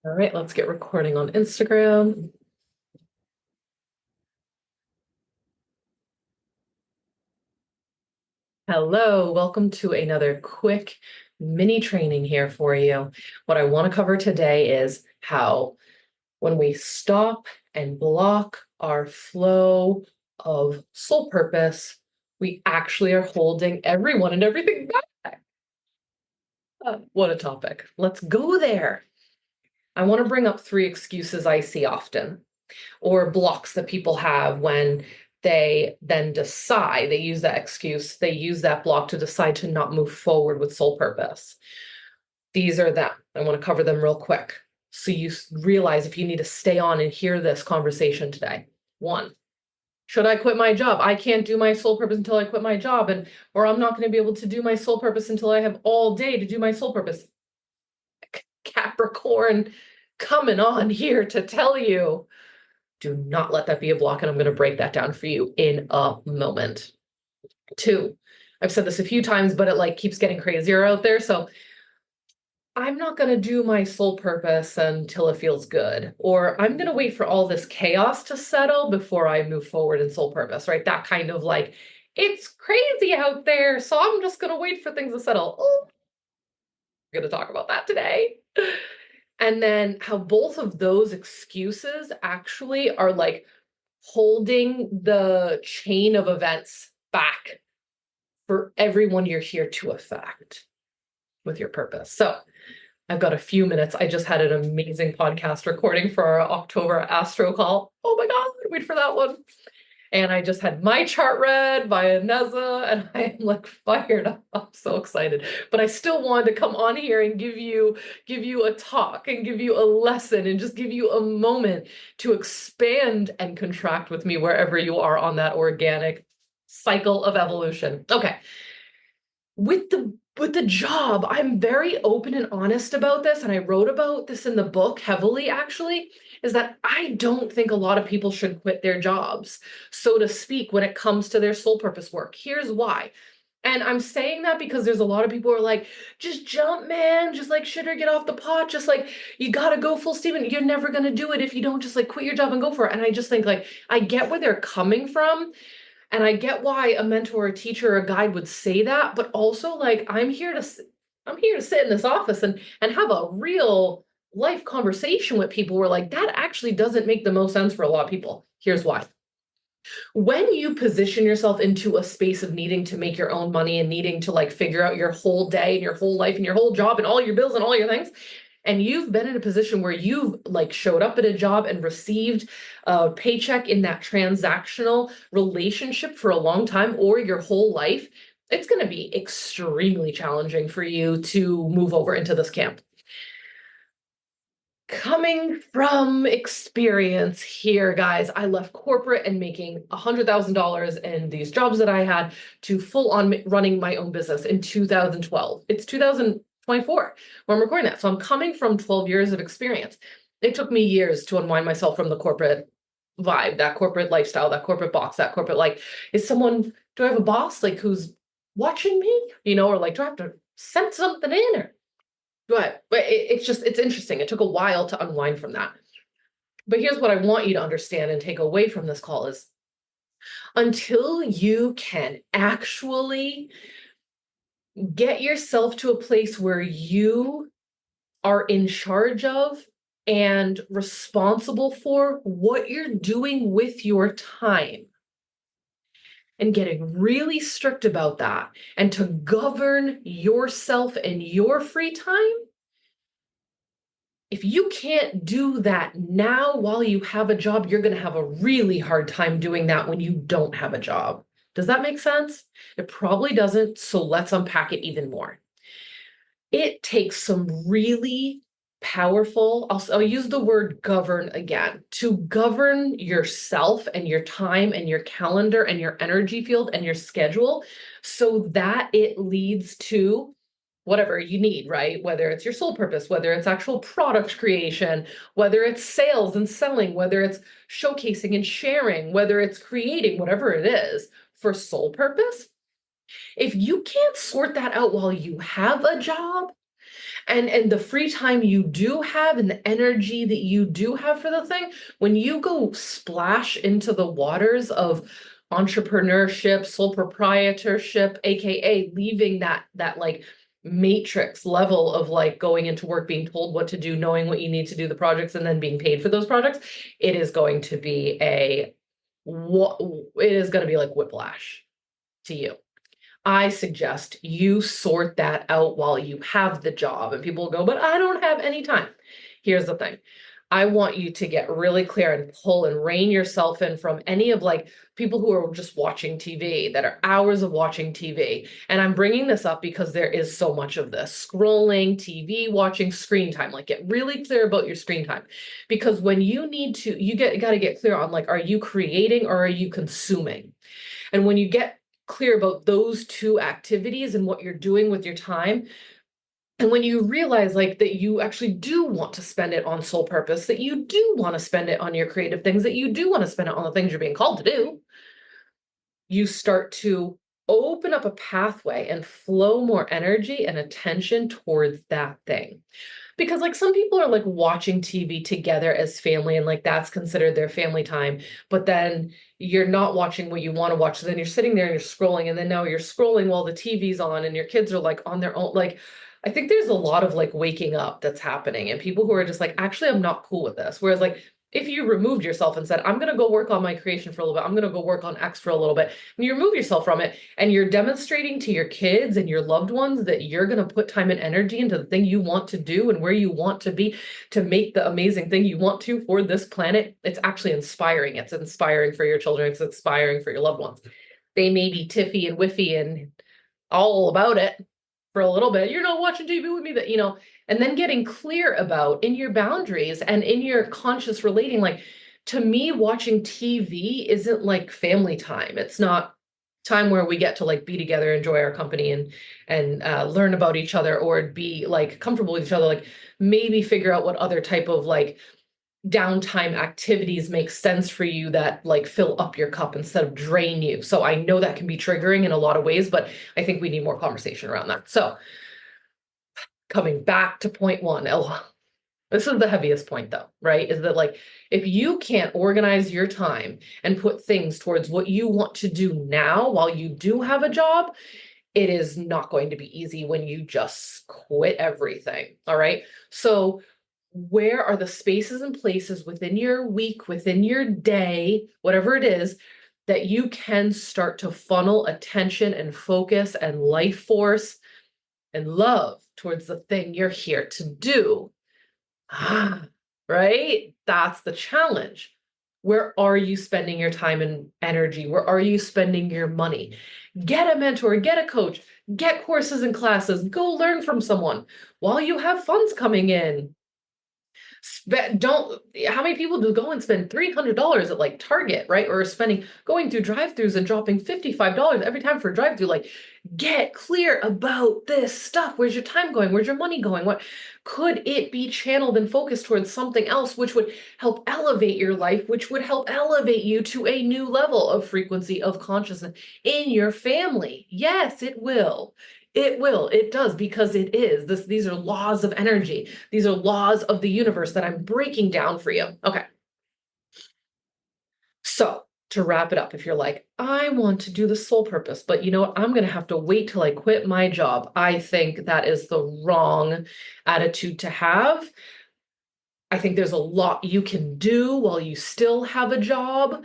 All right, let's get recording on Instagram. Hello, welcome to another quick mini training here for you. What I want to cover today is how when we stop and block our flow of soul purpose, we actually are holding everyone and everything back. What a topic. Let's go there. I want to bring up three excuses I see often, or blocks that people have when they then decide, they use that excuse, they use that block to decide to not move forward with soul purpose. These are them. I want to cover them real quick so you realize if you need to stay on and hear this conversation today. One, should I quit my job? I can't do my soul purpose until I quit my job, or I'm not going to be able to do my soul purpose until I have all day to do my soul purpose. Capricorn coming on here to tell you, do not let that be a block, and I'm going to break that down for you in a moment. Two, I've said this a few times, but it keeps getting crazier out there. So I'm not going to do my soul purpose until it feels good, or I'm going to wait for all this chaos to settle before I move forward in soul purpose, right? That kind of it's crazy out there, so I'm just going to wait for things to settle. Oh, we're going to talk about that today. And then how both of those excuses actually are holding the chain of events back for everyone you're here to affect with your purpose. So I've got a few minutes. I just had an amazing podcast recording for our October Astro call. Oh my God, wait for that one. And I just had my chart read by Aneza, and I am fired up. I'm so excited. But I still wanted to come on here and give you a talk and give you a lesson and just give you a moment to expand and contract with me wherever you are on that organic cycle of evolution. Okay. With the job, I'm very open and honest about this, and I wrote about this in the book heavily, actually, is that I don't think a lot of people should quit their jobs, so to speak, when it comes to their soul purpose work. Here's why. And I'm saying that because there's a lot of people who are like, just jump, man, just shit or get off the pot, just you gotta go full steam, and you're never gonna do it if you don't just quit your job and go for it. And I just think I get where they're coming from. And I get why a mentor, a teacher, a guide would say that, but also I'm here to sit in this office and have a real life conversation with people where that actually doesn't make the most sense for a lot of people. Here's why. When you position yourself into a space of needing to make your own money and needing to figure out your whole day and your whole life and your whole job and all your bills and all your things, and you've been in a position where you've showed up at a job and received a paycheck in that transactional relationship for a long time or your whole life, it's going to be extremely challenging for you to move over into this camp. Coming from experience here, guys, I left corporate and making $100,000 in these jobs that I had to full on running my own business in 2012. It's 2024 when I'm recording that. So I'm coming from 12 years of experience. It took me years to unwind myself from the corporate vibe, that corporate lifestyle, that corporate box, that corporate, do I have a boss who's watching me, or do I have to send something in, or but it's interesting. It took a while to unwind from that. But here's what I want you to understand and take away from this call is until you can actually get yourself to a place where you are in charge of and responsible for what you're doing with your time, and getting really strict about that, and to govern yourself and your free time. If you can't do that now while you have a job, you're going to have a really hard time doing that when you don't have a job. Does that make sense? It probably doesn't, so let's unpack it even more. It takes some really powerful, I'll use the word govern again, to govern yourself and your time and your calendar and your energy field and your schedule so that it leads to whatever you need, right? Whether it's your soul purpose, whether it's actual product creation, whether it's sales and selling, whether it's showcasing and sharing, whether it's creating, whatever it is for soul purpose. If you can't sort that out while you have a job, And the free time you do have and the energy that you do have for the thing, when you go splash into the waters of entrepreneurship, sole proprietorship, aka leaving that like matrix level of like going into work, being told what to do, knowing what you need to do the projects, and then being paid for those projects, it is going to be it is going to be like whiplash to you. I suggest you sort that out while you have the job. And people go, but I don't have any time. Here's the thing. I want you to get really clear and pull and rein yourself in from any of like people who are just watching TV, that are hours of watching TV. And I'm bringing this up because there is so much of this scrolling, TV, watching, screen time. Like, get really clear about your screen time, because when you need to, got to get clear on like, are you creating or are you consuming? And when you get clear about those two activities and what you're doing with your time, and when you realize like that you actually do want to spend it on sole purpose, that you do want to spend it on your creative things, that you do want to spend it on the things you're being called to do, you start to open up a pathway and flow more energy and attention towards that thing. Because like some people are like watching TV together as family and like that's considered their family time, but then you're not watching what you want to watch. So then you're sitting there and you're scrolling, and then now you're scrolling while the TV's on and your kids are like on their own. Like, I think there's a lot of like waking up that's happening and people who are just like, actually, I'm not cool with this. Whereas like if you removed yourself and said, I'm going to go work on my creation for a little bit, I'm going to go work on X for a little bit, and you remove yourself from it and you're demonstrating to your kids and your loved ones that you're going to put time and energy into the thing you want to do and where you want to be to make the amazing thing you want to for this planet, it's actually inspiring. It's inspiring for your children. It's inspiring for your loved ones. They may be tiffy and whiffy and all about it for a little bit. You're not watching TV with me, that, and then getting clear about in your boundaries and in your conscious relating, like, to me, watching TV isn't like family time. It's not time where we get to like be together, enjoy our company, and learn about each other, or be like comfortable with each other. Like, maybe figure out what other type of like downtime activities make sense for you that like fill up your cup instead of drain you. So I know that can be triggering in a lot of ways, but I think we need more conversation around that. So coming back to point one, this is the heaviest point though, right? Is that like, if you can't organize your time and put things towards what you want to do now while you do have a job, it is not going to be easy when you just quit everything. All right. So where are the spaces and places within your week, within your day, whatever it is, that you can start to funnel attention and focus and life force and love towards the thing you're here to do? Right? That's the challenge. Where are you spending your time and energy? Where are you spending your money? Get a mentor, get a coach, get courses and classes, go learn from someone while you have funds coming in. How many people do go and spend $300 at like Target, right? Or going through drive-throughs and dropping $55 every time for a drive-through. Like, get clear about this stuff. Where's your time going? Where's your money going? What could it be channeled and focused towards something else, which would help elevate your life, which would help elevate you to a new level of frequency of consciousness in your family? Yes, it will. It will. It does, because it is. These are laws of energy. These are laws of the universe that I'm breaking down for you. Okay. So to wrap it up, if you're like, I want to do the sole purpose, but you know what? I'm going to have to wait till I quit my job. I think that is the wrong attitude to have. I think there's a lot you can do while you still have a job.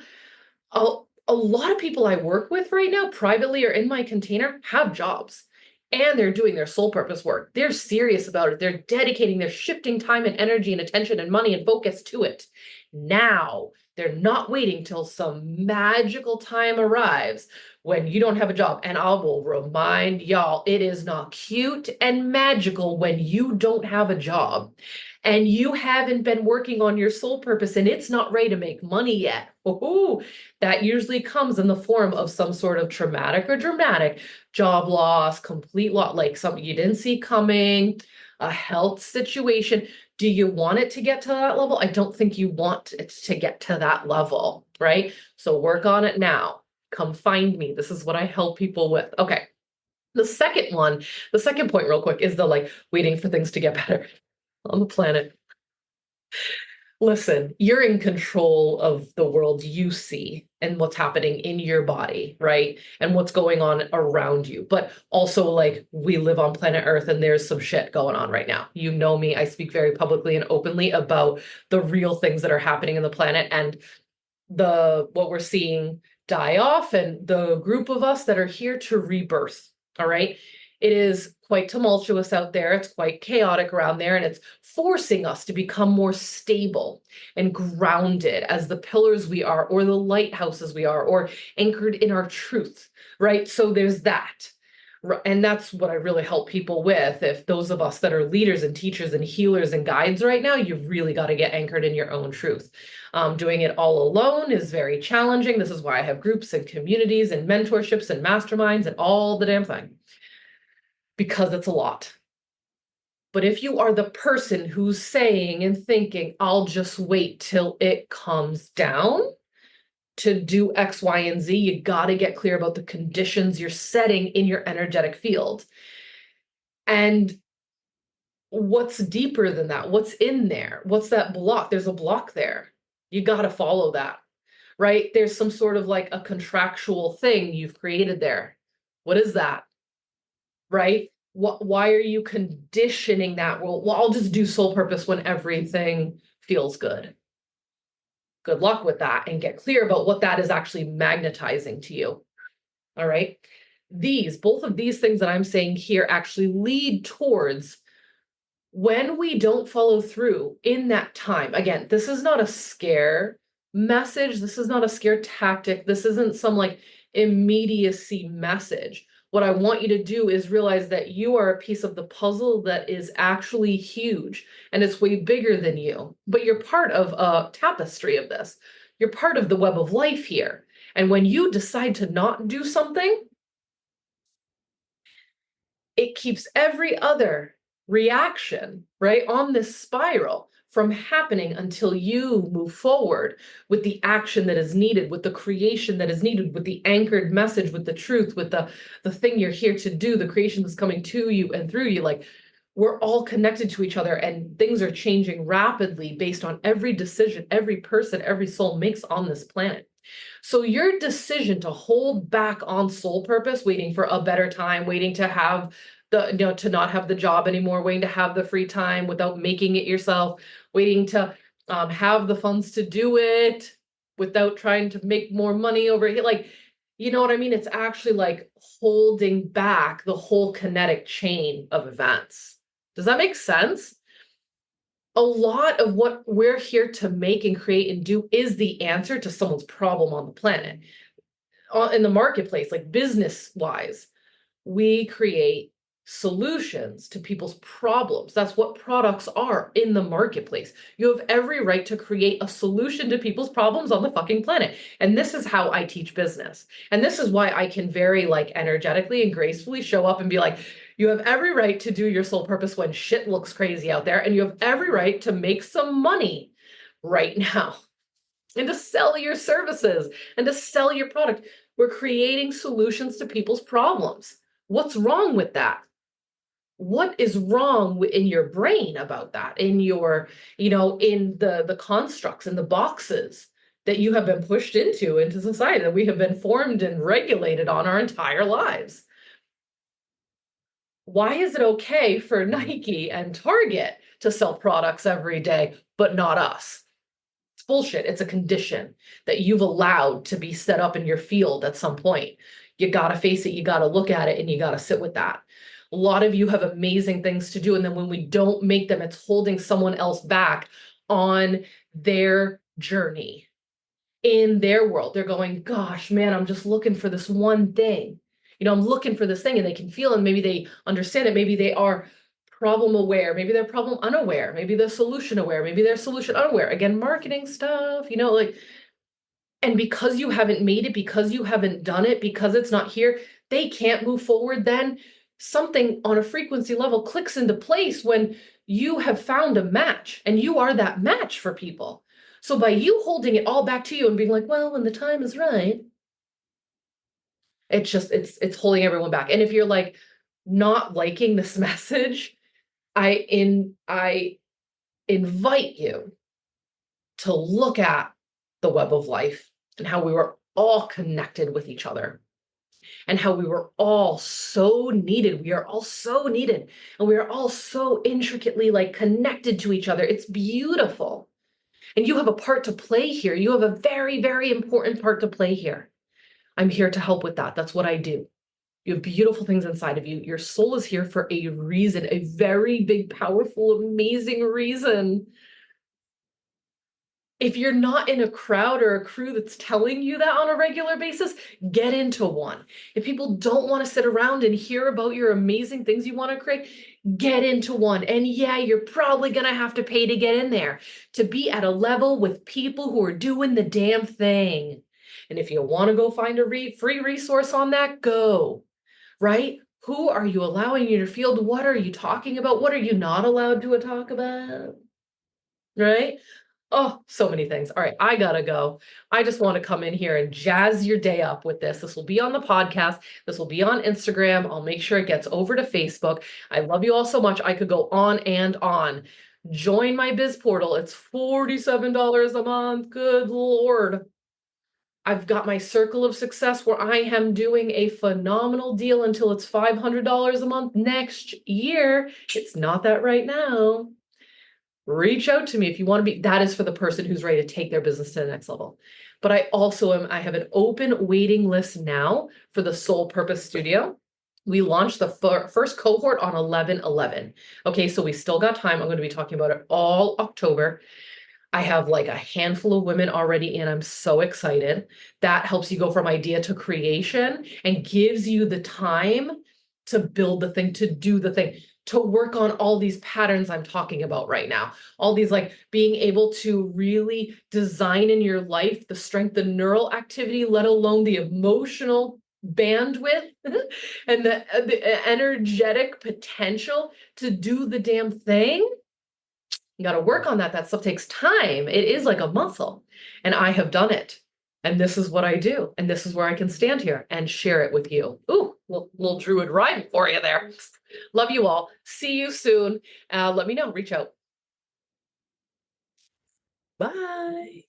A lot of people I work with right now, privately or in my container, have jobs. And they're doing their sole purpose work. They're serious about it. They're dedicating, they're shifting time and energy and attention and money and focus to it. Now, they're not waiting till some magical time arrives when you don't have a job. And I will remind y'all, it is not cute and magical when you don't have a job and you haven't been working on your sole purpose and it's not ready to make money yet. Ooh, that usually comes in the form of some sort of traumatic or dramatic job loss, complete loss, like something you didn't see coming, a health situation. Do you want it to get to that level? I don't think you want it to get to that level, right? So work on it now. Come find me. This is what I help people with. Okay. The second one, the second point, real quick, is the like waiting for things to get better on the planet. Listen, you're in control of the world you see and what's happening in your body, right? And what's going on around you. But also, like, we live on planet Earth and there's some shit going on right now. You know me, I speak very publicly and openly about the real things that are happening in the planet and the what we're seeing die off and the group of us that are here to rebirth. All right. It is quite tumultuous out there. It's quite chaotic around there, and it's forcing us to become more stable and grounded as the pillars we are, or the lighthouses we are, or anchored in our truth, right? So there's that. And that's what I really help people with. If those of us that are leaders and teachers and healers and guides right now, you've really got to get anchored in your own truth. Doing it all alone is very challenging. This is why I have groups and communities and mentorships and masterminds and all the damn thing, because it's a lot. But if you are the person who's saying and thinking, I'll just wait till it comes down to do X, Y, and Z, you got to get clear about the conditions you're setting in your energetic field. And what's deeper than that? What's in there? What's that block? There's a block there. You got to follow that, right? There's some sort of like a contractual thing you've created there. What is that? Right? Why are you conditioning that? Well, I'll just do soul purpose when everything feels good. Good luck with that, and get clear about what that is actually magnetizing to you. All right. Both of these things that I'm saying here actually lead towards when we don't follow through in that time. Again, this is not a scare message. This is not a scare tactic. This isn't some like immediacy message. What I want you to do is realize that you are a piece of the puzzle that is actually huge, and it's way bigger than you, but you're part of a tapestry of this. You're part of the web of life here. And when you decide to not do something, it keeps every other reaction, right, on this spiral from happening until you move forward with the action that is needed, with the creation that is needed, with the anchored message, with the truth, with the thing you're here to do, the creation that's coming to you and through you. Like, we're all connected to each other, and things are changing rapidly based on every decision every person, every soul makes on this planet. So your decision to hold back on soul purpose, waiting for a better time, waiting to have to not have the job anymore, waiting to have the free time without making it yourself, waiting to have the funds to do it without trying to make more money over here. Like, you know what I mean? It's actually like holding back the whole kinetic chain of events. Does that make sense? A lot of what we're here to make and create and do is the answer to someone's problem on the planet. In the marketplace, like business wise, we create solutions to people's problems. That's what products are in the marketplace. You have every right to create a solution to people's problems on the fucking planet. And this is how I teach business. And this is why I can very like energetically and gracefully show up and be like, you have every right to do your soul purpose when shit looks crazy out there. And you have every right to make some money right now and to sell your services and to sell your product. We're creating solutions to people's problems. What's wrong with that? What is wrong in your brain about that, in your, in the constructs and the boxes that you have been pushed into society, that we have been formed and regulated on our entire lives? Why is it okay for Nike and Target to sell products every day, but not us? It's bullshit. It's a condition that you've allowed to be set up in your field at some point. You got to face it, you got to look at it, and you got to sit with that. A lot of you have amazing things to do, and then when we don't make them, it's holding someone else back on their journey in their world. They're going, gosh, man, I'm just looking for this one thing. I'm looking for this thing, and they can feel, and maybe they understand it. Maybe they are problem aware. Maybe they're problem unaware. Maybe they're solution aware. Maybe they're solution unaware. Again, marketing stuff, like, and because you haven't made it, because you haven't done it, because it's not here, they can't move forward. Then something on a frequency level clicks into place when you have found a match, and you are that match for people. So by you holding it all back to you and being like, well, when the time is right, It's holding everyone back. And if you're like not liking this message, I invite you to look at the web of life and how we were all connected with each other and how we were all so needed. We are all so needed and we are all so intricately like connected to each other. It's beautiful. And you have a part to play here. You have a very, very important part to play here. I'm here to help with that. That's what I do. You have beautiful things inside of you. Your soul is here for a reason, a very big, powerful, amazing reason. If you're not in a crowd or a crew that's telling you that on a regular basis, get into one. If people don't want to sit around and hear about your amazing things you want to create, get into one. And yeah, you're probably going to have to pay to get in there to be at a level with people who are doing the damn thing. And if you want to go find a free resource on that, go, right? Who are you allowing in your field? What are you talking about? What are you not allowed to talk about? Right? Oh, so many things. All right, I gotta go. I just want to come in here and jazz your day up with this. This will be on the podcast. This will be on Instagram. I'll make sure it gets over to Facebook. I love you all so much. I could go on and on. Join my biz portal. It's $47 a month. Good Lord. I've got my circle of success where I am doing a phenomenal deal until it's $500 a month next year. It's not that right now. Reach out to me if you want to be. That is for the person who's ready to take their business to the next level. But I have an open waiting list now for the Soul Purpose Studio. We launched the first cohort on 11/11. Okay, so we still got time. I'm going to be talking about it all October. I have like a handful of women already in. I'm so excited. That helps you go from idea to creation and gives you the time to build the thing, to do the thing, to work on all these patterns I'm talking about right now. All these like being able to really design in your life the strength, the neural activity, let alone the emotional bandwidth and the energetic potential to do the damn thing. You got to work on that. That stuff takes time. It is like a muscle. And I have done it. And this is what I do. And this is where I can stand here and share it with you. Ooh, little druid rhyme for you there. Love you all. See you soon. Let me know. Reach out. Bye.